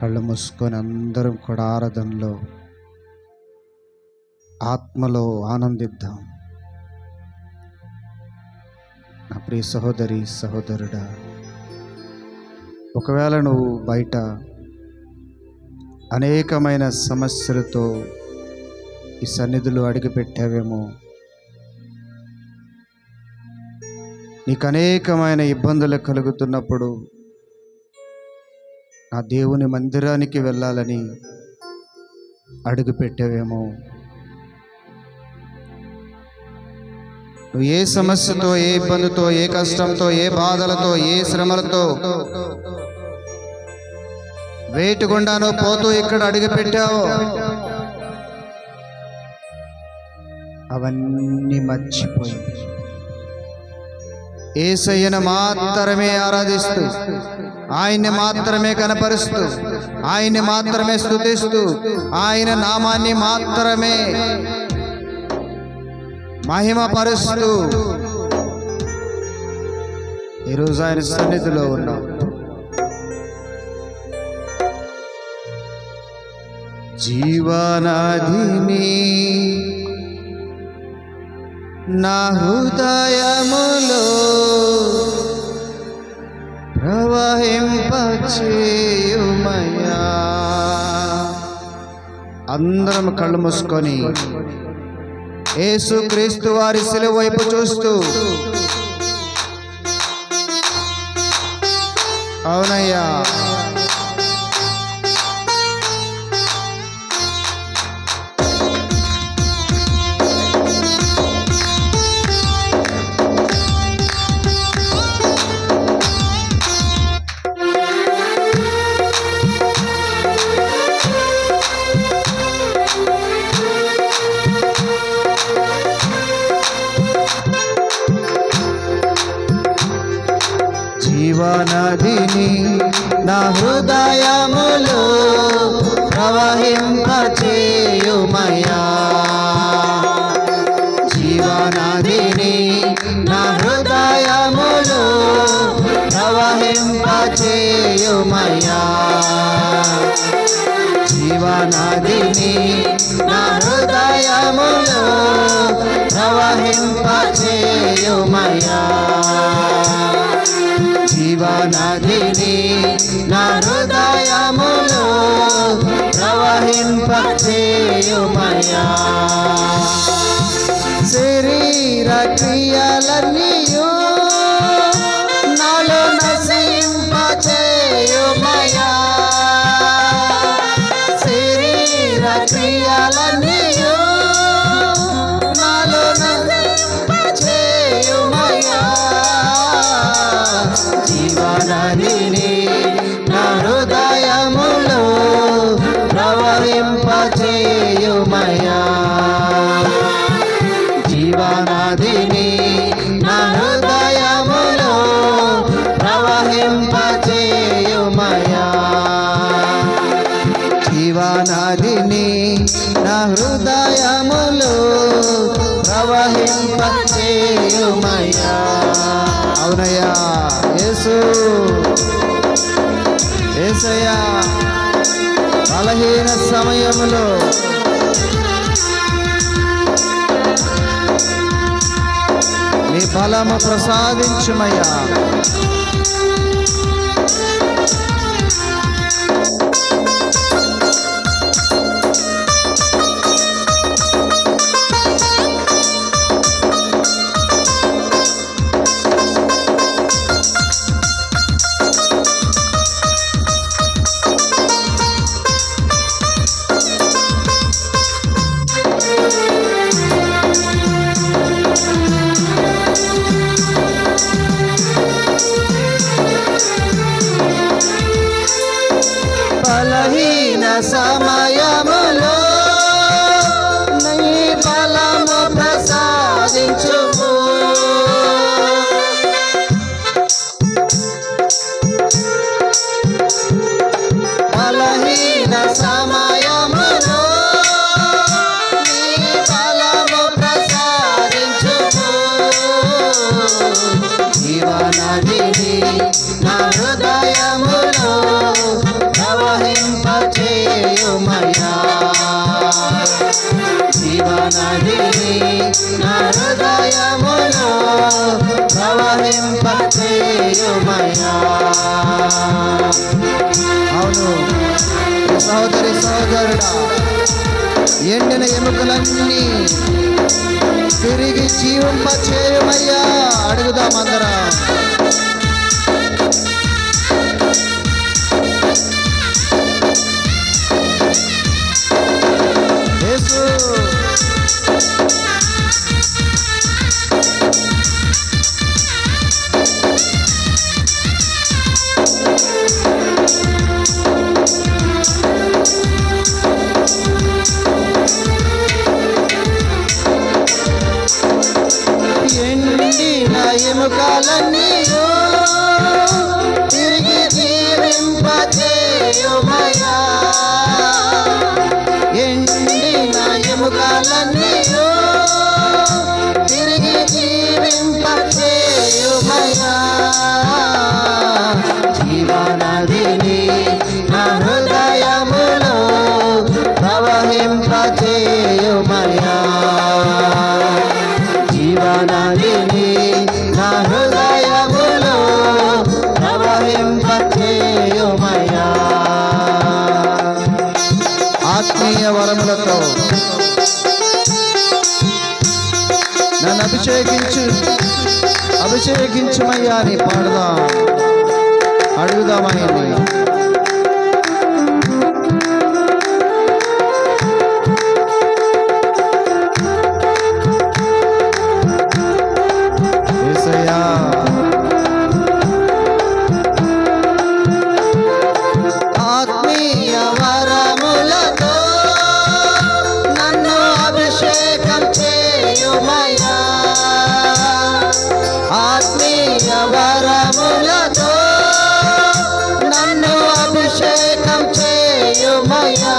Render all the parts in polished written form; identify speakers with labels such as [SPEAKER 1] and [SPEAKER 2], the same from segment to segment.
[SPEAKER 1] కళ్ళు మూసుకొని అందరం కూడా ఆరాధనలో ఆత్మలో ఆనందిద్దాం. నా ప్రియ సహోదరి సహోదరుడా, ఒకవేళ నువ్వు బయట అనేకమైన సమస్యలతో ఈ సన్నిధిలో అడుగుపెట్టావేమో, నీకు అనేకమైన ఇబ్బందులు కలుగుతున్నప్పుడు ఆ దేవుని మందిరానికి వెళ్ళాలని అడుగుపెట్టావేమో, నువ్వు ఏ సమస్యతో, ఏ ఇబ్బందితో, ఏ కష్టంతో, ఏ బాధలతో, ఏ శ్రమలతో వేటుగుండానో పోతూ ఇక్కడ అడుగుపెట్టావో అవన్నీ మర్చిపోయి యేసయ్యను మాత్రమే ఆరాధిస్తూ, ఆయన్ని మాత్రమే కనపరుస్తూ, ఆయన్ని మాత్రమే స్తుతిస్తూ, ఆయన నామాన్ని మాత్రమే మహిమపరుస్తూ ఈరోజు ఆయన సన్నిధిలో ఉన్నాం. జీవనదిని నా హృదయములో ప్రవహింపచేయుమయ్యా. అందరం కళ్ళు మూసుకొని యేసుక్రీస్తు వారి శిలువ వైపు చూస్తూ, అవునయ్యా, జీవనదిని నా హృదయములో ప్రవహింపచేయుమయ్యా. జీవనదిని నా హృదయములో ప్రవహింపచేయుమయ్యా. జీవనదిని నా హృదయములో ప్రవహింపచేయుమయ్యా. జీవనదిని నా హృదయములో ప్రవహింపచేయుమయ్యా. శరీర క్రియలన్నీయు నాలో నశింపచేయుమయ్యా. శరీర క్రియలన్నీయు నాలో నశింపచేయుమయ్యా. జీవనదిని నా హృదయములో ప్రవహింపచేయుమయ్యా. జీవనదిని నా హృదయములో ప్రవహింపచేయుమయ్యా. జీవనదిని నా హృదయములో ప్రవహింపచేయుమయ్యా. అవునయ్యా, యేసు, యేసయ్యా, బలహీన సమయములో నీ బలము ప్రసాదించుమయ్యా. బలహీన సమయములో నీ బలము ప్రసాదించుము. బలహీన సమయములో నీ బలము ప్రసాదించుము. జీవనదిని నా హృదయములో ప్రవహింప చేయుమయ్యా జీవనదిని నా హృదయములో ప్రవహింప చేయుమయ్యా. అవును సహోదరి సహోదరుడా, ఎండిన ఎముకలన్నీ తిరిగి జీవింప చేయుమయ్యా. అడుగుదాం అందరం. యేసు ఎండిన ఎముకలన్నీ తిరిగి జీవింప చేయుమయ్యా. ఎండిన ఎముకలన్నీ తిరిగి జీవింప చేయుమయ్యా. జీవనదిని నా హృదయములో ప్రవహింప చేయుమయ్యా. జీవనదిని నా హృదయములో ప్రవహింప చేయుమయ్యా. ఆత్మీయ వరములతో నన్ను అభిషేకించుమయ్యా అని పాడదాం, అడుగుదామని. ఆత్మీయ వరములతో నన్ను అభిషేకం చేయుమయ్యా. ఆత్మీయ వరములతో నన్ను అభిషేకం చేయుమయ్యా.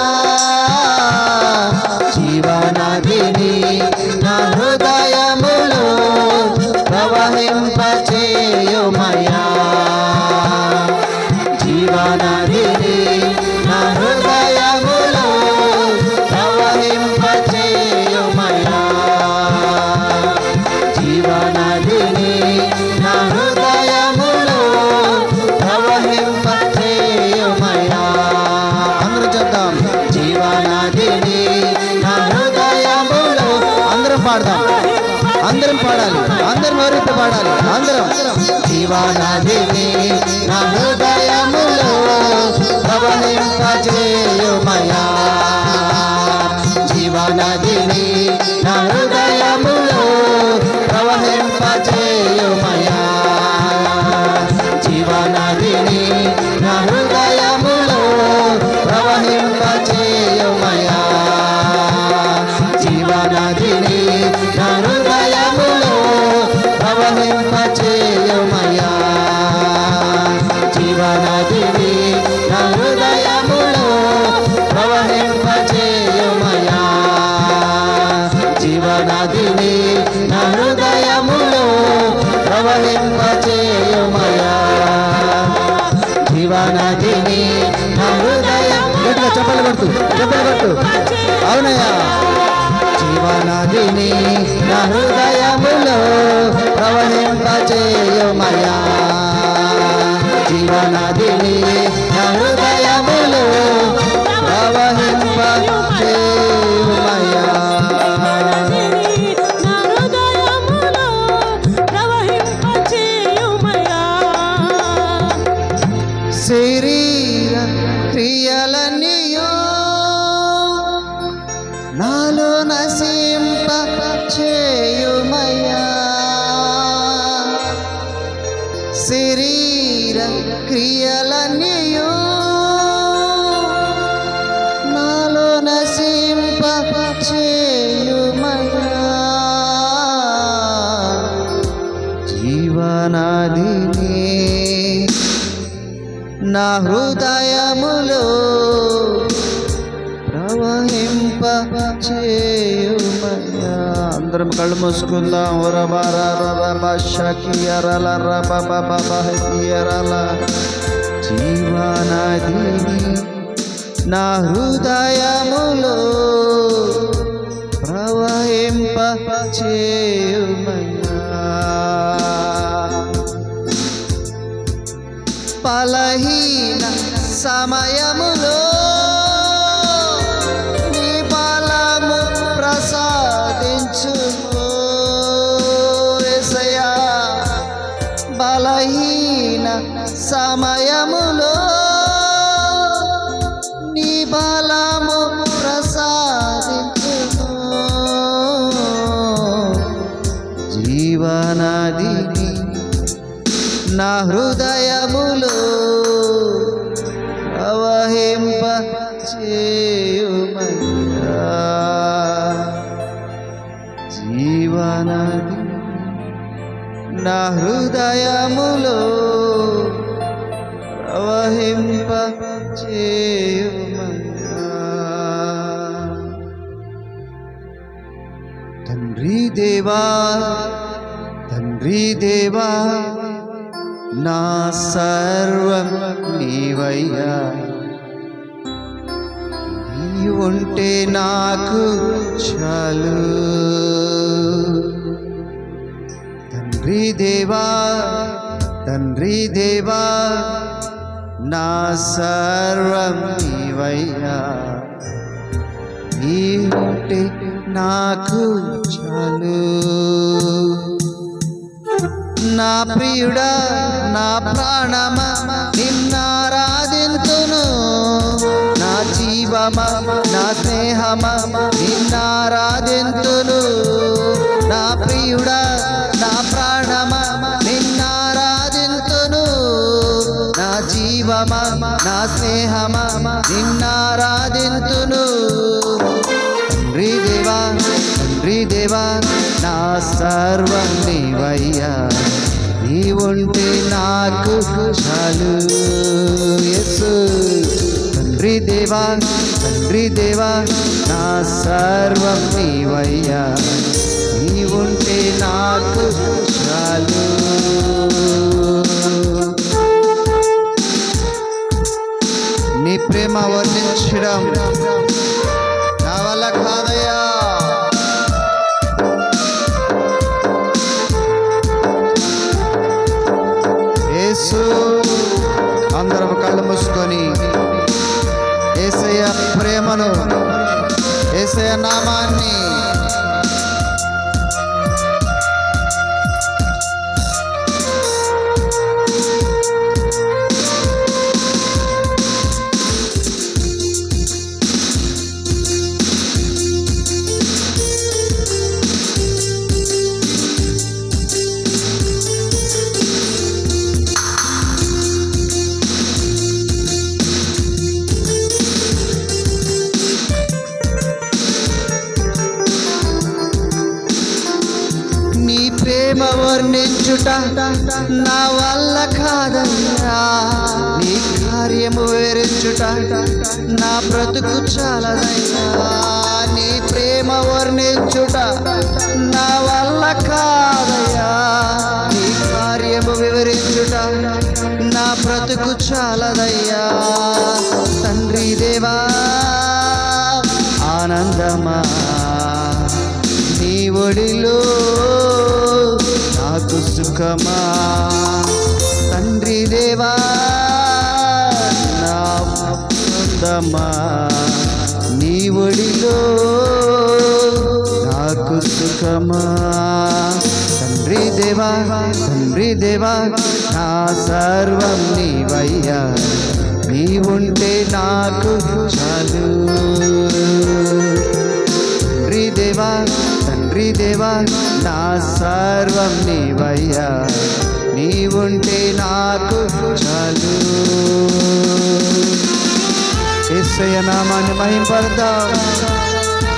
[SPEAKER 1] జీవనదిని నా హృదయములో ప్రవహింప చేయుమయ్యా. జీవనదిని నా హృదయములో ప్రవహింప చేయుమయ్యా. జీవనదిని నా హృదయములో ప్రవహింప చేయుమయ్యా. అందరూ చెప్తాం. జీవనదిని నా హృదయములో అందరం పాడదాం. అందరం పాడాలి, అందరం ఎవరైతే పాడాలి అందరం. జీవనదిని నా హృదయములో ప్రవహింప చేయుమయ్యా. జీవనదిని నా హృదయములో ప్రవహింప చేయుమయ్యా. జీవనదిని నా హృదయములో ప్రవహింప చేయుమయ్యా. జీవనదిని నా హృదయములో ప్రవహింప చేయుమయ్యా. జీవనదిని నా హృదయములో ప్రవహింప చేయుమయ్యా. జీవనదిని నా హృదయములో ప్రవహింప చేయుమయ్యా. జీవనదిని నా హృదయం గట్టిగా చెప్పలు కొట్టు. అవునయ్యా. జీవనదిని నా హృదయములో ప్రవహింప చేయుమయ్యా. జీవనదిని నా హృదయములో ప్రవహింప చేయుమయ్యా. శరీర క్రియలన్నీయు నాలో నశింప చేయుమయ్యా. శరీర క్రియలన్నీయు నాలో నశింప చేయుమయ్యా. జీవనదిని నా హృదయములో ప్రవహింప చేయుమయ్యా. అందరం కళ్ళు మూసుకుందాం. జీవనదిని నా హృదయములో ప్రవహింప చేయుమయ్యా. బలహీన సమయములో నీ బలము ప్రసాదించుము యేసయ్యా. బలహీన సమయములో నీ బలము ప్రసాదించుము. జీవనదిని నా హృదయములో ప్రవహింప చేయుమయ్యా. జీవనది నా హృదయములో ప్రవహింప చేయుమయ్యా. తండ్రి దేవా, తండ్రి దేవా, నా సర్వం నీవయ్యా. నీ ఉంటే నాకు చాలు. తండ్రి దేవా, తండ్రి దేవా, నా సర్వం నీవయ్యా. నీ ఉంటే నాకు చాలు. నా ప్రియుడా, నా ప్రాణమా, నిన్నారాధింతును. నా జీవమా, నా స్నేహమా, నిన్నారాధింతును. నా ప్రియుడా, నా ప్రాణమా, నిన్నారాధింతును. నా జీవమా, నా స్నేహమా, నిన్నారాధింతును. తండ్రి దేవా, తండ్రి దేవా, నా సర్వం నీవయ్యా. నీ ఉంటే నాకు చాలు యేసు. తండ్రి దేవా, తండ్రి దేవా, నా సర్వం నీవయ్యా. నీ ఉంటే నాకు చాలు. నీ ప్రేమ వర్ణించడం నా వల్ల కాదయ్యా. యేసు, అందరం కళ్ళు మూసుకొని యేసయ్య ప్రేమను, యేసయ్య నామాన్ని ప్రేమ వర్ణించుట నా వల్ల కాదయ్యా. నీ కార్యము వివరించుట నా బ్రతుకు చాలదయ్యా. నీ ప్రేమ వర్ణించుట నా వల్ల కాదయ్యా. నీ కార్యము వివరించుట నా బ్రతుకు చాలదయ్యా. తండ్రి దేవా, ఆనందమా, నీ ఒడిలో నాకు సుఖమా. తండ్రి దేవా, నా ఆనందమా, నీ ఒడిలో నాకు సుఖమా. తండ్రి దేవా, తండ్రి దేవా, నా సర్వం నీవయ్యా. నీ ఉంటే నాకు చాలు. తండ్రి దేవా, తండ్రి దేవా, నా సర్వం నీవయ్యా. నీ ఉంటే నాకు చాలు. యేసయ్య నామాన్ని మహింపడతాం.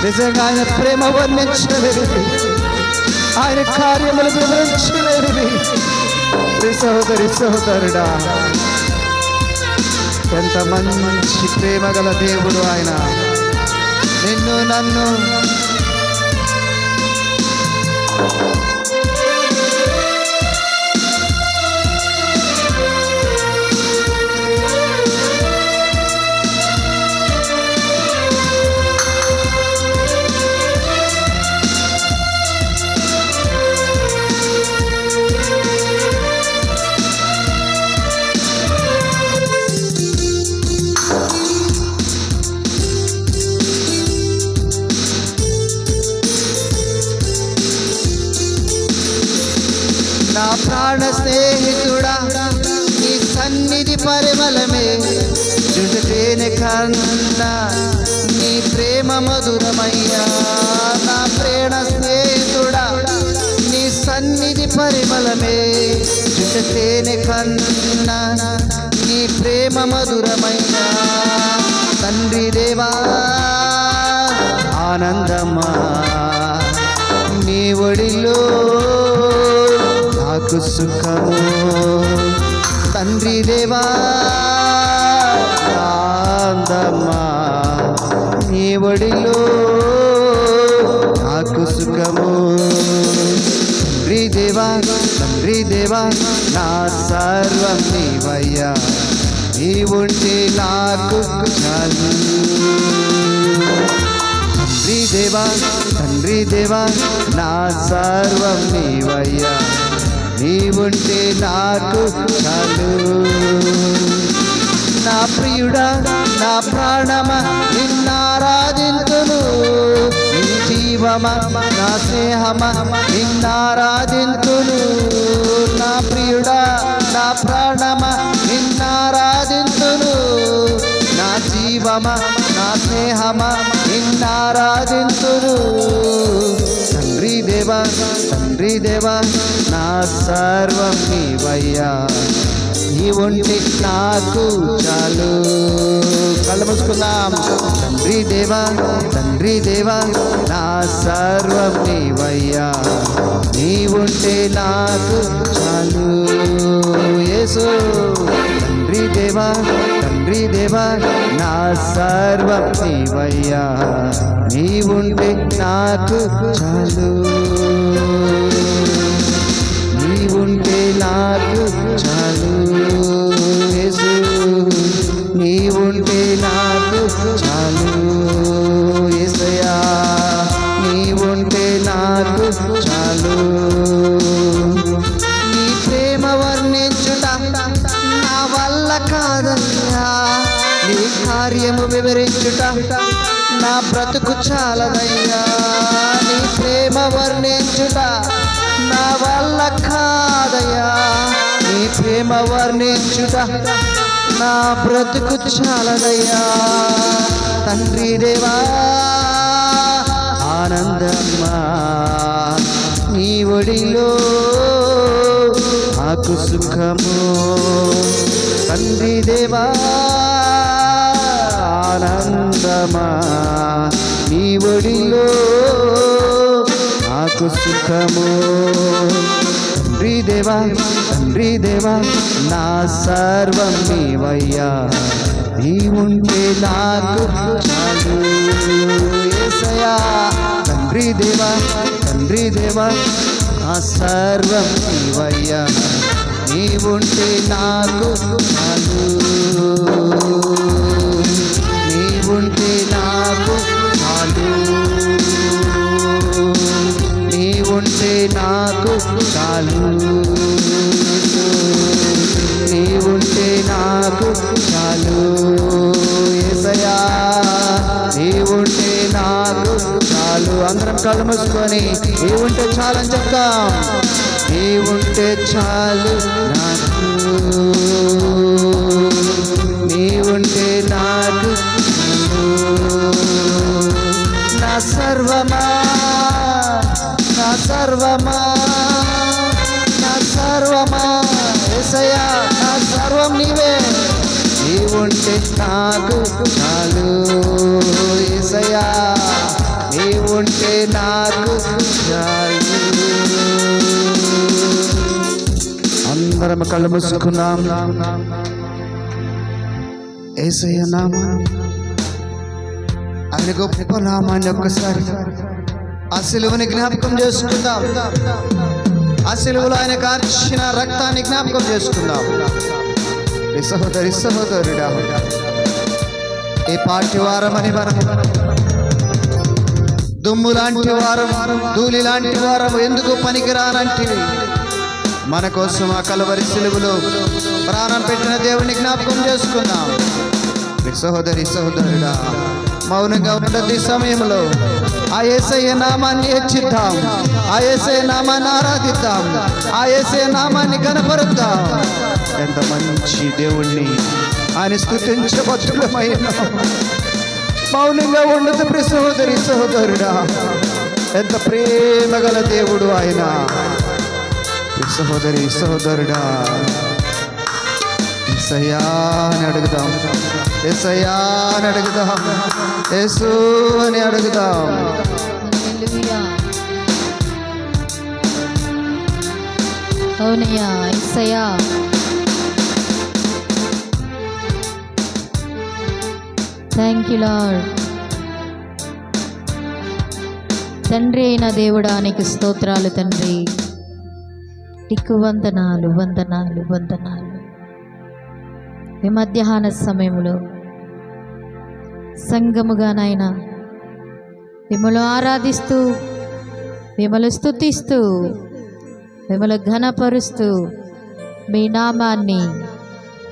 [SPEAKER 1] నిజంగా ఆయన ప్రేమ వర్ణించలేదు, ఆయన కార్యములు వివరించలేదు. సహోదరి సహోదరుడా, ఎంత మంచి ప్రేమ గల దేవుడు ఆయన. నిన్ను నన్ను పరిమళమే జుంటేనే కన్నా నీ ప్రేమ మధురమయ్యా నా ప్రేణ స్నేహితుడా నీ సన్నిధి పరిమళమే జుంటేనే కన్నా నీ ప్రేమ మధురమయ్యా తండ్రి దేవా ఆనందమా నీ ఒడిలో నాకు సుఖము తండ్రి దేవా ఆనందమా నీ ఒడిలో నాకు సుఖము తండ్రి దేవా నా సర్వం నీవయ్యా నీ ఉంటే నాకు చాలు తండ్రి దేవా నా సర్వం నీవయ్యా నీ ఉంటే నాకు చాలు నా ప్రియుడా నా ప్రాణమా నిన్నారాధింతును నీ జీవమా నా స్నేహమా నిన్నారాధింతును నా ప్రియుడా నా ప్రాణమా నిన్నారాధింతును నా జీవమా నా స్నేహమా నిన్నారాధింతును తండ్రి దేవా నా సర్వం నీవయ్యా నీ ఉంటే నాకు చాలు కళ్ళు మూసుకుందాం తండ్రి దేవా నా సర్వం నీవయ్యా నీ ఉంటే నాకు చాలు యేసు తండ్రి దేవా నా సర్వం నీవయ్యా నీ ఉంటే నాకు చాలు నీ ఉంటే నాకు చాలు యేసు నీ ఉంటే నాకు చాలు యేసయ్యా నీ ఉంటే నాకు చాలు నీ ప్రేమ వర్ణించుట నా వల్ల కాదయ్యా నీ కార్యము వివరించుట నా బ్రతుకు చాలదయ్యా నీ ప్రేమ వర్ణించుట నా వల్ల కాదయ్యా నీ ప్రేమ వర్ణించుట నా బ్రతుకు చాలదయ్యా తండ్రి దేవా ఆనందమ్మా నీ ఒడిలో నాకు సుఖము తండ్రి దేవా ఆనందమా నీ ఒడిలో నాకు సుఖము తండ్రి దేవా నా సర్వం నీవయ్యా నీ ఉంటే నాకు చాలు యేసయ్యా తండ్రి దేవా నా సర్వం నీవయ్యా నీ ఉంటే నాకు చాలు నీ ఉంటే నాకు చాలు నీ ఉంటే నాకు చాలు నీ ఉంటే నాకు చాలు యేసయ్యా నీ ఉంటే నాకు చాలు అందరం కళ్ళు మూసుకొని నీ ఉంటే చాలని చెప్తాం నీ ఉంటే చాలు నాకు నీ ఉంటే నాకు నా సర్వమా నా సర్వమా నా సర్వమా యేసయ్యా నా సర్వం నీవే నీ ఉంటే నాకు చాలు యేసయ్యా నీ ఉంటే నాకు చాలు అందరం కళ్ళు మూసుకున్నాం యేసయ్య నామాన్ని ఆయన గొప్ప నామాన్ని ఒక్కసారి ఆ సిలువని జ్ఞాపకం చేసుకుందాం ఆ సిలువలో ఆయన కార్చిన రక్తాన్ని జ్ఞాపకం చేసుకుందాం సహోదరుడా ఏ పాటి వారమని మనం దుమ్ము లాంటి వారం ధూళి లాంటి వారం ఎందుకు పనికిరానంటివి మన కోసం ఆ కలవరి సిలువలో ప్రాణం పెట్టిన దేవుని జ్ఞాపకం చేసుకుందాం సహోదరుడా మౌనంగా ఉన్నది సమయంలో ఆ యేసయ్య నామాన్ని హెచ్చిద్దాం ఆ యేసయ్య నామాన్ని ఆరాధిద్దాం ఆ యేసయ్య నామాన్ని కనపరుద్దాం ఎంత మంచి దేవుణ్ణి, ఆయన స్తుతించబద్దులమైన మౌనంగా ఉండదు ప్రియ సహోదరి సహోదరుడా. ఎంత ప్రేమ గల దేవుడు ఆయన. సహోదరి సహోదరుడా, యేసయ్యా అని అడుగుదాం, యేసయ్యా అని అడుగుదాం, యేసు అని అడుగుదాం.
[SPEAKER 2] అవునయ్యా యేసయ్యా. Thank you lord. తండ్రి అయిన దేవుడా నీకు స్తోత్రాలు తండ్రి. నీకు వందనాలు వందనాలు వందనాలు. ఈ మధ్యాహ్న సమయంలో సంఘముగా నాయన మిమ్మల్ని ఆరాధిస్తూ, మిమ్మల్ని స్తుతిస్తూ, మిమ్మల్ని ఘనపరుస్తూ మీ నామాన్ని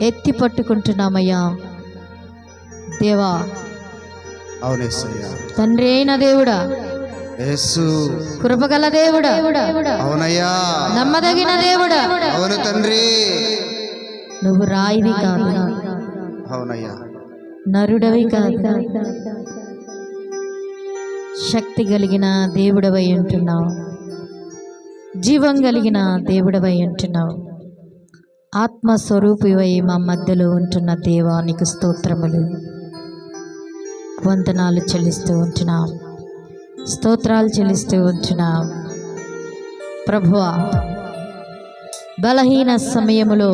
[SPEAKER 2] ఎత్తి పట్టుకుంటున్నామయ్యా దేవా.
[SPEAKER 1] అవునేసయ్యా.
[SPEAKER 2] తండ్రి అయిన దేవుడా,
[SPEAKER 1] యేసు
[SPEAKER 2] కృపగల దేవుడా,
[SPEAKER 1] అవునయ్యా,
[SPEAKER 2] నమ్మదగిన దేవుడా,
[SPEAKER 1] అవును తండ్రి,
[SPEAKER 2] నువ్వు రాయివి కాదు,
[SPEAKER 1] అవునయ్యా,
[SPEAKER 2] నరుడవి కాదు, శక్తి కలిగిన దేవుడవై ఉంటున్నావు, జీవం కలిగిన దేవుడవై ఉంటున్నావు, ఆత్మస్వరూపివై మా మధ్యలో ఉంటున్న దేవానికి స్తోత్రములు వందనాలు చెల్లిస్తూ ఉంటున్నాం, స్తోత్రాలు చెల్లిస్తూ ఉంటున్నాం. ప్రభువా, బలహీన సమయములో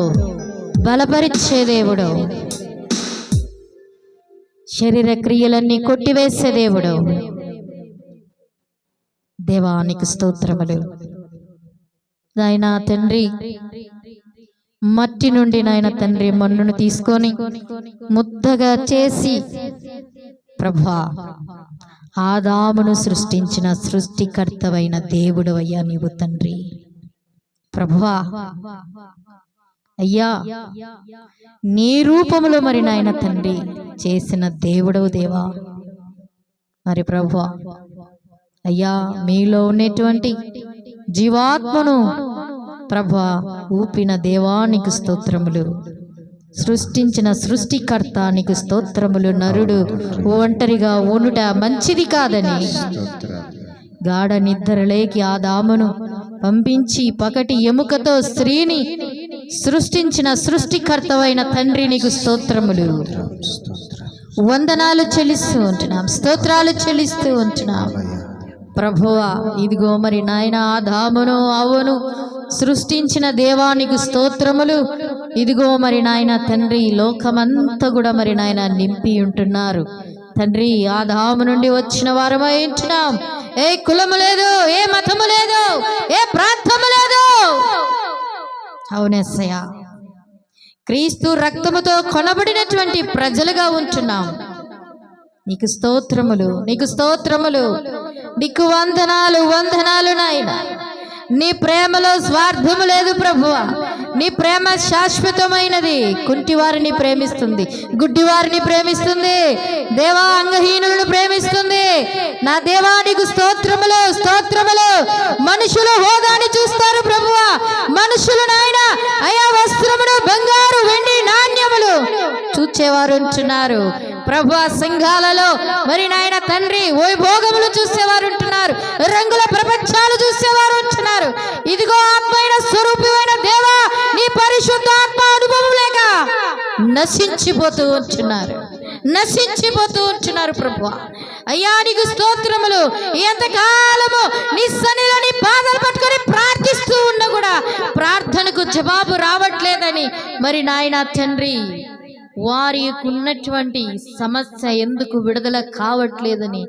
[SPEAKER 2] బలపరిచే దేవుడు, శరీర క్రియలన్నీ కొట్టివేసే దేవుడు, దేవానికి స్తోత్రములు. నాయన తండ్రి, మట్టి నుండి నాయన తండ్రి మన్నును తీసుకొని ముద్దగా చేసి ప్రభువా ఆదామును సృష్టించిన సృష్టికర్తవైన దేవుడు అయ్యా నీవు తండ్రి. ప్రభువా అయ్యా, నీ రూపములో మరి నాయన తండ్రి చేసిన దేవుడవు దేవా. మరి ప్రభువా అయ్యా, మీలో ఉన్నటువంటి జీవాత్మను ప్రభువా ఊపిన దేవానికి స్తోత్రములు, సృష్టించిన సృష్టికర్త నీకు స్తోత్రములు. నరుడు ఒంటరిగా ఉండుట మంచిది కాదని గాఢ నిద్రలేకి ఆదామును పంపించి పకటి ఎముకతో స్త్రీని సృష్టించిన సృష్టికర్తవైన తండ్రి నీకు స్తోత్రములు, వందనాలు చెల్లిస్తూ ఉంటున్నాం, స్తోత్రాలు చెల్లిస్తూ ఉంటున్నాం. ప్రభువా ఇదిగో మరి నాయన ఆదామును అవ్వను సృష్టించిన దేవానికి స్తోత్రములు. ఇదిగో మరి నాయన తండ్రి లోకమంతా కూడా మరి నాయన నింపి ఉంటున్నారు తండ్రి. ఆదాము నుండి వచ్చిన వారమై ఉంటున్నాం. ఏ కులము లేదు, ఏ మతము లేదు, ఏ ప్రాంతము లేదు. అవునెస్సయ్యా, క్రీస్తు రక్తముతో కొనబడినటువంటి ప్రజలుగా ఉంటున్నాం. నీకు స్తోత్రములు, నీకు స్తోత్రములు, నీకు వందనాలు వందనాలు నాయన. నీ ప్రేమలో స్వార్థము లేదు ప్రభువా. నీ ప్రేమ శాశ్వతమైనది. కుంటివారిని ప్రేమిస్తుంది, గుడ్డివారిని ప్రేమిస్తుంది, దేవా అంగహీనులను ప్రేమిస్తుంది. నా దేవా నీకు స్తోత్రములు స్తోత్రములు. మనుషులు హోదాని చూస్తారు ప్రభువా. మనుషులు నాయన అయా వస్త్రములు, బంగారు, వెండి నాణ్యములు చూచేవారు ఉంటున్నారు ప్రభువా. సంఘాలలో మరి నాయన తండ్రి వైభోగములు చూసేవారు ఉంటున్నారు, రంగుల ప్రపంచాలు చూసేవారు ఉంటున్నారు. ఇదిగో ఆత్మైన స్వరూపమైన దేవా, నీ పరిశుద్ధ ఆత్మ అనుభవం లేక నశించిపోతూ ఉంటున్నారు, నశించిపోతూ ఉంటున్నారు ప్రభువా. అయ్యా నీకు స్తోత్రములు. ఎంతకాలము నీ సన్నిధిలో నీ పాదాలు పట్టుకొని ప్రార్థిస్తూ ఉన్నా కూడా ప్రార్థనకు జవాబు రావట్లేదని మరి నాయన తండ్రి వారికి ఉన్నటువంటి సమస్య ఎందుకు విడుదల కావట్లేదని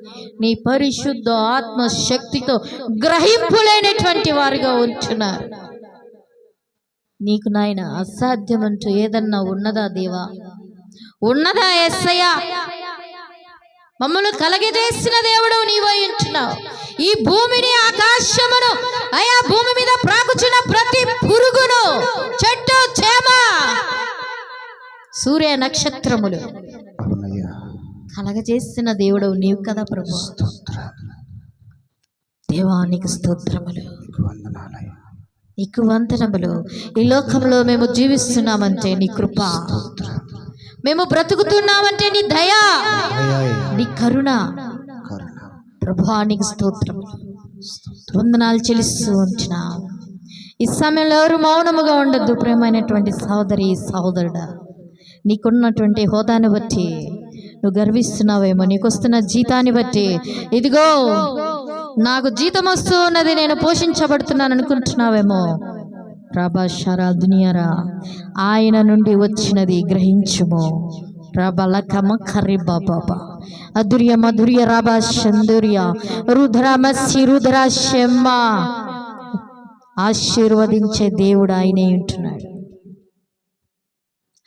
[SPEAKER 2] నీ పరిశుద్ధ ఆత్మ శక్తితో గ్రహింపులేనటువంటి వారుగా ఉంటున్నారు. నీకు నాయన అసాధ్యమంటూ ఏదన్నా ఉన్నదా దేవా? ఉన్నదా యేసయ్యా? మమ్మల్ని కలగజేసిన దేవుడు నీవై ఉంటున్నావు. ఈ భూమిని, ఆకాశమును, అయా భూమి మీద ప్రాకుచున్న ప్రతి పురుగును, చెట్టు చేమ, సూర్య నక్షత్రములు కలగజేసిన దేవుడు నీవు కదా ప్రభు. దేవానికి స్తోత్రములు. నీకు వందనములు. ఈ లోకంలో మేము జీవిస్తున్నామంటే నీ కృప, మేము బ్రతుకుతున్నామంటే నీ దయ, నీ కరుణ. ప్రభువా నీకు స్తోత్రం, వందనాలు చెల్లిస్తూ ఉంటున్నావు. ఈ సమయంలో ఎవరు మౌనముగా ఉండద్దు. ప్రేమైనటువంటి సహోదరి సహోదరుడా, నీకున్నటువంటి హోదాను బట్టి నువ్వు గర్విస్తున్నావేమో, నీకు వస్తున్న జీతాన్ని బట్టి, ఇదిగో నాకు జీతం వస్తూ ఉన్నది, నేను పోషించబడుతున్నాను అనుకుంటున్నావేమో. ప్రభా షరా దునియారా, ఆయన నుండి వచ్చినది గ్రహించుము. ప్రభలకమ కర్రి బాబా అదుర్య మధుర్య రాబా చందుర్య రుద్రమసి రుద్ర శమ్మ. ఆశీర్వదించే దేవుడు ఆయనే ఉంటున్నాడు.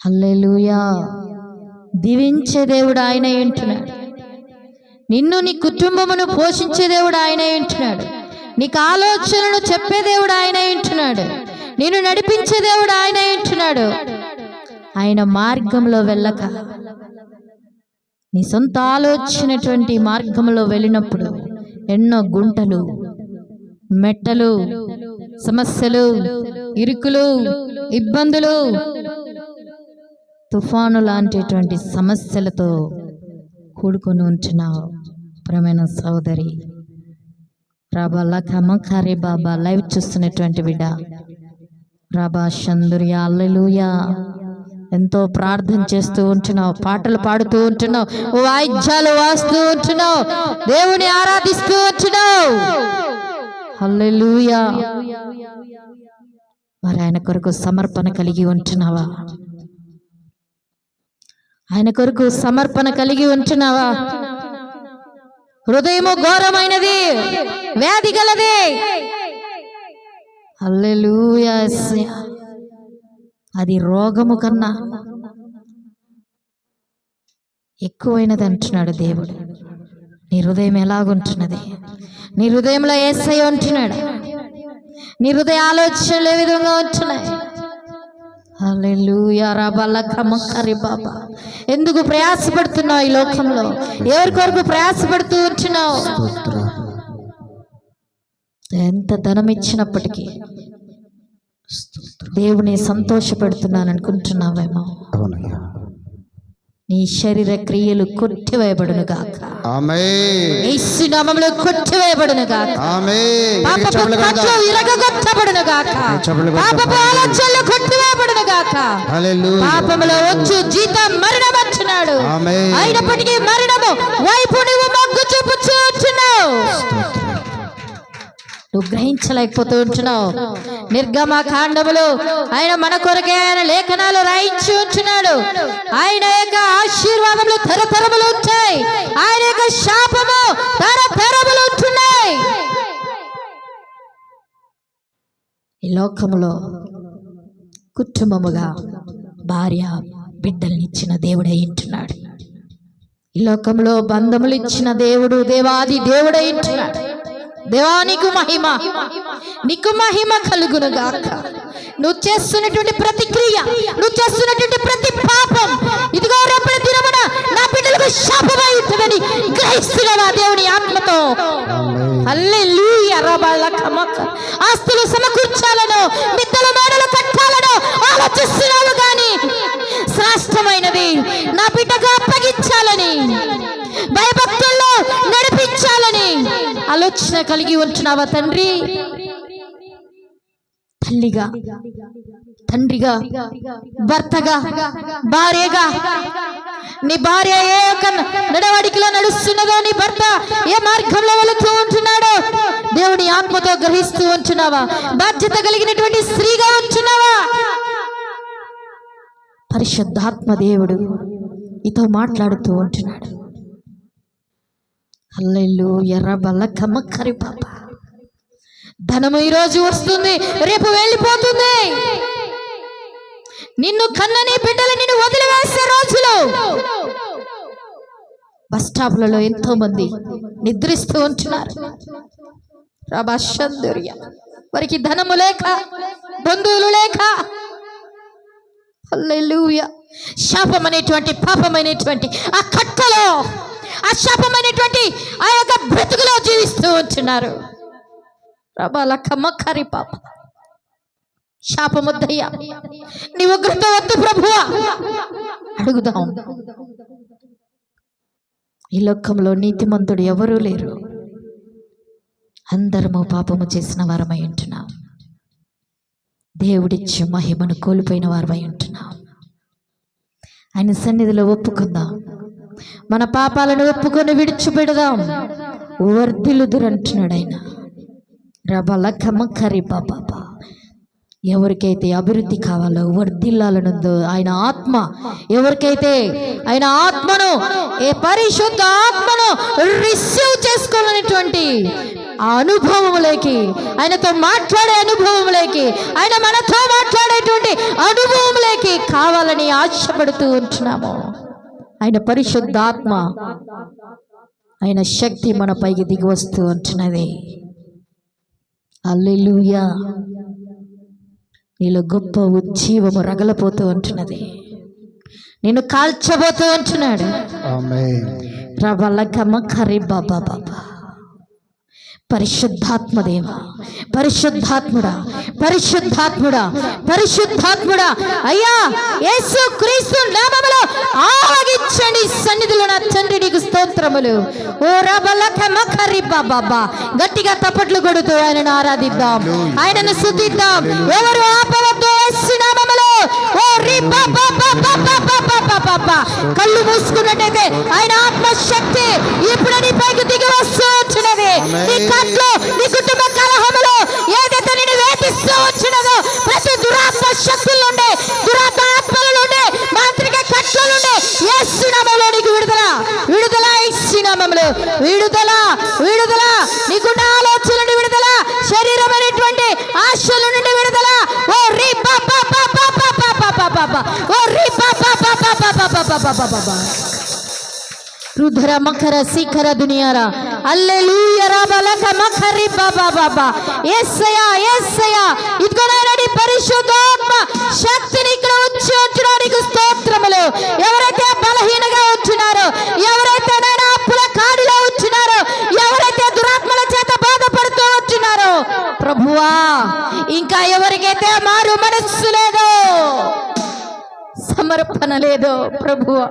[SPEAKER 2] హల్లెలూయా. దీవించే దేవుడు ఆయనే ఉంటున్నాడు. నిన్ను నీ కుటుంబమును పోషించే దేవుడు ఆయనే ఉంటున్నాడు. నీకు ఆలోచనలు చెప్పే దేవుడు ఆయనే ఉంటున్నాడు. నిన్ను నడిపించే దేవుడు ఆయనే ఉంటున్నాడు. ఆయన మార్గంలో వెళ్ళక నీ సొంత ఆలోచనటువంటి మార్గంలో వెళ్ళినప్పుడు ఎన్నో గుంటలు, మెట్టలు, సమస్యలు, ఇరుకులు, ఇబ్బందులు, తుఫాను లాంటిటువంటి సమస్యలతో కూడుకొని ఉంటున్నావు. ప్రియమైన సోదరి, రాబా కమకారి బాబా లైవ్ చూస్తున్నటువంటి బిడ్డ, రాబా చందుర్య హల్లెలూయా. ఎంతో ప్రార్థన చేస్తూ ఉంటున్నావు, పాటలు పాడుతూ ఉంటున్నావు, వాయిద్యాలు వాస్తూ ఉంటున్నావు, దేవుని ఆరాధిస్తూ ఉంటున్నావు. హల్లెలూయా. మరి ఆయన కొరకు సమర్పణ కలిగి ఉంటున్నావా? ఆయన కొరకు సమర్పణ కలిగి ఉంటున్నావా? హృదయము ఘోరమైనది, వ్యాధి గలది. హల్లెలూయా. అది రోగము కన్నా ఎక్కువైనది అంటున్నాడు దేవుడు. నీ హృదయం ఎలాగుంటున్నది? నీ హృదయంలో యేసయ్య ఉంటున్నాడు. నీ హృదయ ఆలోచనలు ఏ విధంగా ఉంటున్నాయి? హల్లెలూయా. రబలకమకరి బాబా, ఎందుకు ప్రయాసపడుతున్నావు? ఈ లోకంలో ఎవరి కొరకు ప్రయాసపడుతూ ఉంటున్నావు? ఎంత ధనం ఇచ్చినప్పటికీ దేవుని సంతోషపెడుతున్నాను అనుకుంటున్నావేమో. నీ శరీర క్రియలు కొట్టివేయబడును గాక.
[SPEAKER 1] ఆమేన్.
[SPEAKER 2] యేసు నామములో కొట్టివేయబడును గాక.
[SPEAKER 1] ఆమేన్.
[SPEAKER 2] పాపపు కట్లు విరగగొట్టబడును గాక. పాపపు ఆలోచనలు కొట్టివేయబడును గాక.
[SPEAKER 1] హల్లెలూయా.
[SPEAKER 2] పాపములో వచ్చు జీతం మరణం అంటున్నాడు.
[SPEAKER 1] ఆమేన్.
[SPEAKER 2] అయినప్పటికీ మరణము వైపు నువ్వు మొగ్గు చూపుచూ ఉంటున్నావు. నువ్వు గ్రహించలేకపోతూ ఉంటున్నావు. నిర్గమకాండములో ఆయన మన కొరకే ఆయన లేఖనాలు రాయించి ఉంటున్నాడు. ఆయన యొక్క ఆశీర్వాదములు తరతరములు ఉంటాయి, ఆయన యొక్క శాపము తరతరములు ఉంటున్నాయి. ఈ లోకములో కుటుంబముగా భార్య బిడ్డల్ని ఇచ్చిన దేవుడై ఉంటున్నాడు. ఈ లోకంలో బంధములు ఇచ్చిన దేవుడు దేవాది దేవుడై ఉంటున్నాడు. దేవా నీకు మహిమ, నీకు మహిమ కలుగును గాక. నువ్వు చేస్తున్నటువంటి ప్రతి క్రియ, నువ్వు చేస్తున్నటువంటి ప్రతి పాపం, ఇదిగో రేపటి దినమున నా బిడ్డలకు శాపమై ఉంటుందని గ్రహిస్తున్నావా దేవుని ఆత్మతో? హల్లెలూయా. రబలకమక. ఆస్తులు సమకూర్చాలను, మిద్దెల మేడలు కట్టాలను ఆలోచిస్తున్నావు కానీ శ్రేష్టమైనది నా బిడ్డకు అప్పగించాలని, భయభక్తుల్లో నడిపించాలని ఆలోచన కలిగి ఉంటున్నావా తండ్రి? తల్లిగా, తండ్రిగా, భర్తగా, భార్యగా, నీ భార్య ఏ యొక్క నడవడికలో నడుస్తున్నదో, నీ భర్త ఏ మార్గంలో వెళుతూ ఉంటున్నాడో దేవుని ఆత్మతో గ్రహిస్తూ ఉంటున్నావా? బాధ్యత కలిగినటువంటి స్త్రీగా ఉంటున్నావా? పరిశుద్ధాత్మ దేవుడు ఇతో మాట్లాడుతూ ఉంటున్నాడు. హల్లెలూయా. రబలకమకరి బాబా. ధనము ఈరోజు వస్తుంది, రేపు వెళ్ళిపోతుంది. నిన్ను కన్నని బిడ్డలు నిన్ను వదిలివేసే రోజులు. బస్ స్టాప్లలో ఎంతో మంది నిద్రిస్తూ ఉంటున్నారు. రబశందుర్య. వారికి ధనము లేక, బంధువులు లేక. హల్లెలూయా. శాపం అనేటువంటి, పాపమైనటువంటి ఆ కట్టలో, ఆ శాపమైనటువంటి ఆ యొక్క బ్రతుకులో జీవిస్తూ ఉంటున్నారు. రబలకమకరి పాప. శాపమొద్దయ్యా, నీ ఉగ్రత వద్దు ప్రభువా. అడుగుదాం. ఈ లోకంలో నీతిమంతుడు ఎవరూ లేరు. అందరము పాపము చేసిన వారమై ఉంటున్నాం. దేవుడిచ్చి మహిమను కోల్పోయిన వారమై ఉంటున్నాం. ఆయన సన్నిధిలో ఒప్పుకుందాం. మన పాపాలను ఒప్పుకొని విడిచిపెడదాం. వర్ధిల్లుదురంటున్నాడు ఆయన. రబలకమకరి బాబా. ఎవరికైతే అభివృద్ధి కావాలో, వర్ధిల్లాలనుందో ఆయన ఆత్మ, ఎవరికైతే ఆయన ఆత్మను, ఏ పరిశుద్ధ ఆత్మను రిసీవ్ చేసుకోవాలనేటువంటి ఆ అనుభవములోకి, ఆయనతో మాట్లాడే అనుభవములోకి, ఆయన మనతో మాట్లాడేటువంటి అనుభవములోకి కావాలని ఆశపడుతూ ఉంటున్నాము. ఆయన పరిశుద్ధాత్మ, ఆయన శక్తి మన పైకి దిగి వస్తూ ఉంటున్నది. హల్లెలూయా. నీలో గొప్ప ఉజ్జీవము రగలపోతూ ఉంటున్నది. నిన్ను కాల్చబోతూ ఉంటున్నాడు. రబలకమకరి బాబా బాబా. పరిశుద్ధాత్మ దేవ, పరిశుద్ధాత్ముడా, పరిశుద్ధాత్ముడా, పరిశుద్ధాత్ముడా, అయ్యా యేసు క్రీస్తు నామములో ఆవగించండి సన్నిధిలో నా తండ్రి, నీకు స్తోత్రములు. ఓ రబలకమకరి బాబా. గట్టిగా తప్పట్లు కొడుతూ ఆయనను ఆరాధిద్దాం, ఆయనను స్తుతిద్దాం. ఎవరు ఆపవద్దు యేసు నామములో. ఓ రిబాబాబాబాబాబాబాబా. కళ్ళు మూసుకున్నట్టయితే ఆయన ఆత్మశక్తి ఇప్పుడు నీ పైకి దిగి వస్తూ వచ్చినది. నీ కట్లో, నీ కుటుంబ కలహములో ఏదైతే నేను వేధిస్తూ వచ్చినదో ప్రతి దురాత్మ శక్తుల నుండి, దురాత్మల నుండి, మాంత్రిక కట్ల నుండి యేసు నామములో నీకు విడుదల, విడుదల. యేసు నామములో విడుదల, విడుదల. నీకున్న ఆలోచనల నుండి విడుదల, శరీరమైనటువంటి ఆశల నుండి విడుదల. ఓ రిబాబాబాబాబాబాబాబా. ఓ రిబాబాబాబాబాబాబాబా. రుద్ర మకర శిఖర దునియారా. హల్లెలూయా. రబలక మకరి బాబా బాబా. యేసయ్యా, యేసయ్యా. ఇదిగో నాయనా నీ పరిశుద్ధాత్మ శక్తిని ఇక్కడ ఉంచి ఉంచడానికి స్తోత్రములు. ఎవరైతే బలహీనగా ఉంటున్నారో, ఎవరైతే నాయనా అప్పుల కాడిలో ఉంటున్నారో, ఎవరైతే దురాత్మల చేత బాధపడుతూ ఉంటున్నారో ప్రభువా, ఇంకా ఎవరికైతే మారు మనస్సు లేదో, సమర్పణ లేదో ప్రభువా,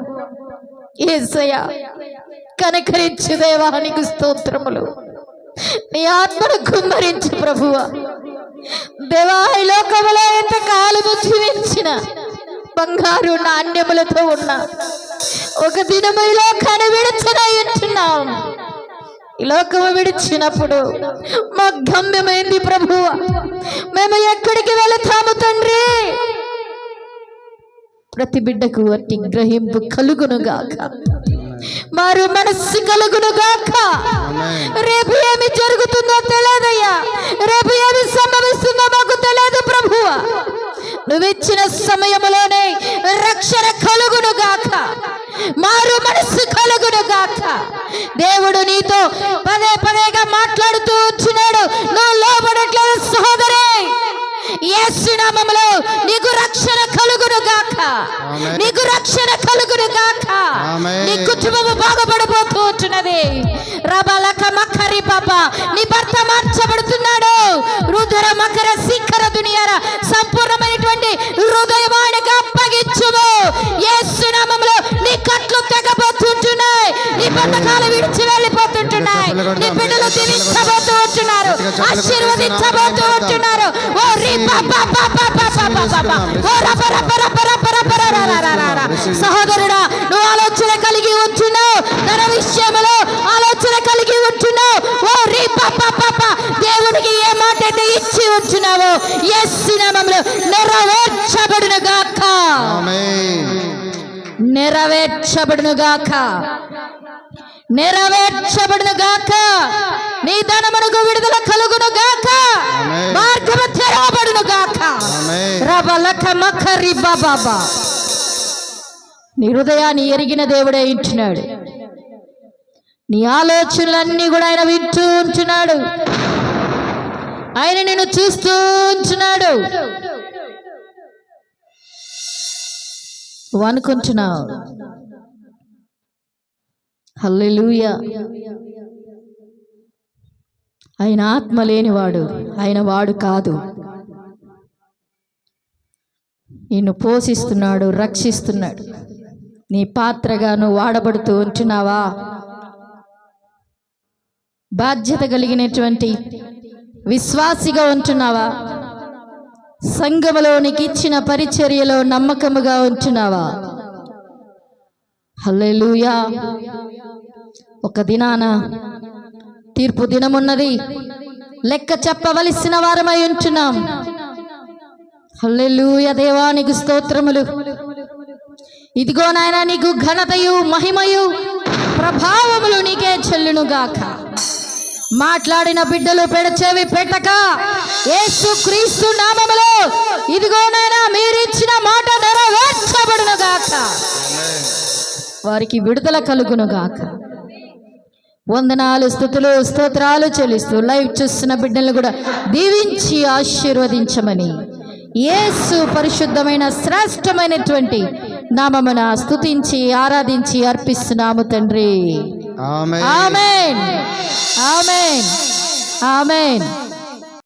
[SPEAKER 2] యేసయ్యా కనికరించు దేవా, నీకు స్తోత్రములు. నీ ఆత్మను కుమ్మరించు ప్రభువా. దేవా, ఈ లోకములో ఎంత కాలము జీవించిన బంగారు నాణ్యములతో ఉన్న ఒక దినము ఈ లోకాన్ని విడిచినాం. ఈ లోకము విడిచినప్పుడు మా గమ్యమైంది ప్రభువా. మేము ఎక్కడికి వెళతాము తండ్రి? ప్రతి బిడ్డకు అట్టి గ్రహింపు కలుగునుగాక, మారు మనస్సు కలుగునుగాక. రేపు ఏమి జరుగుతుందో తెలియదయ్యా, రేపు ఏమి సంభవిస్తుందో మాకు తెలియదు ప్రభువా. నువ్విచ్చిన సమయంలోనే రక్షణ కలుగునుగాక, మారు మనస్సు కలుగునుగాక. దేవుడు నీతో పదే పదేగా మాట్లాడుతూ ఉంటున్నాడు. నువ్వు లోబడట్లేదు సహోదరే. యేసు నామములో నీకు రక్షణ కలుగునుగాక, నీకు రక్షణ కలుగునుగాక. నీ కుటుంబము బాగుపడబోతూ ఉంటున్నది. రబలక మకరి బాబా. నీ భర్త మార్చబడుతున్నాడు. రుద్ర మకర శిఖర దునియారా. సంపూర్ణమైనటువంటి హృదయమానికి అప్పగించుము. యేసు నామములో నీ కట్లు తెగబోతుంటున్నాయి, నీ బంధకాలు విడిచి వెళ్ళిపోతుంటున్నాయి. నీ బిడ్డలు దీవించబోతూ ఉంటున్నారు, ఆశీర్వదించబోతూ ఉంటున్నారు. ఓ సహోదరుడా, నువ్వు ఆలోచన కలిగి ఉంటున్నావు, ధన విషయంలో ఆలోచన కలిగి ఉంటున్నావు. ఓ దేవునికి ఏ మాట అయితే ఇచ్చి ఉంటున్నావో యేసు నామములో నెరవేర్చబడునుగాక, నెరవేర్చబడునుగాక, నెరవేర్చబడునుగాక. నీ ధనమునకు విడుదల కలుగునుగాక, మార్గము తెరవబడునుగాక. రబలక మకరి బాబా. నీ హృదయాన్ని ఎరిగిన దేవుడే ఇంటున్నాడు. నీ ఆలోచనలన్నీ కూడా ఆయన వింటూ ఉంటున్నాడు. ఆయన నిన్ను చూస్తూ ఉంటున్నాడు. నువ్వు అనుకుంటున్నావు హల్లెలూయా, ఆయన ఆత్మ లేనివాడు, ఆయన వాడు కాదు. నిన్ను పోషిస్తున్నాడు, రక్షిస్తున్నాడు. నీ పాత్రగా నువ్వు వాడబడుతూ ఉంటున్నావా? బాధ్యత కలిగినటువంటి విశ్వాసిగా ఉంటున్నావా? సంఘములో నీకు ఇచ్చిన పరిచర్యలో నమ్మకముగా ఉంటున్నావా? హల్లెలూయా. ఒక దినాన తీర్పు దినమున్నది, లెక్క చెప్పవలసిన వారమై ఉంటున్నాం. హల్లెలూయా. దేవానికి స్తోత్రములు. ఇదిగో నాయన, నీకు ఘనతయు మహిమయు ప్రభావములు నీకే చెల్లునుగాక. మాట్లాడిన బిడ్డలు పెడచెవి పెట్టక యేసు క్రీస్తు నామములో ఇదిగో నాయన మీరిచ్చిన మాట నెరవేర్చబడునుగాక. వారికి విడుదల కలుగునుగాక. వందనాలు, స్తుతులు, స్తోత్రాలు చెల్లిస్తూ లైవ్ చూస్తున్న బిడ్డలను కూడా దీవించి ఆశీర్వదించమని యేసు పరిశుద్ధమైన శ్రేష్టమైనటువంటి నామమున స్తుతించి ఆరాధించి అర్పిస్తున్నాము తండ్రి.
[SPEAKER 1] ఆమేన్.
[SPEAKER 2] ఆమేన్. ఆమేన్. ఆమేన్.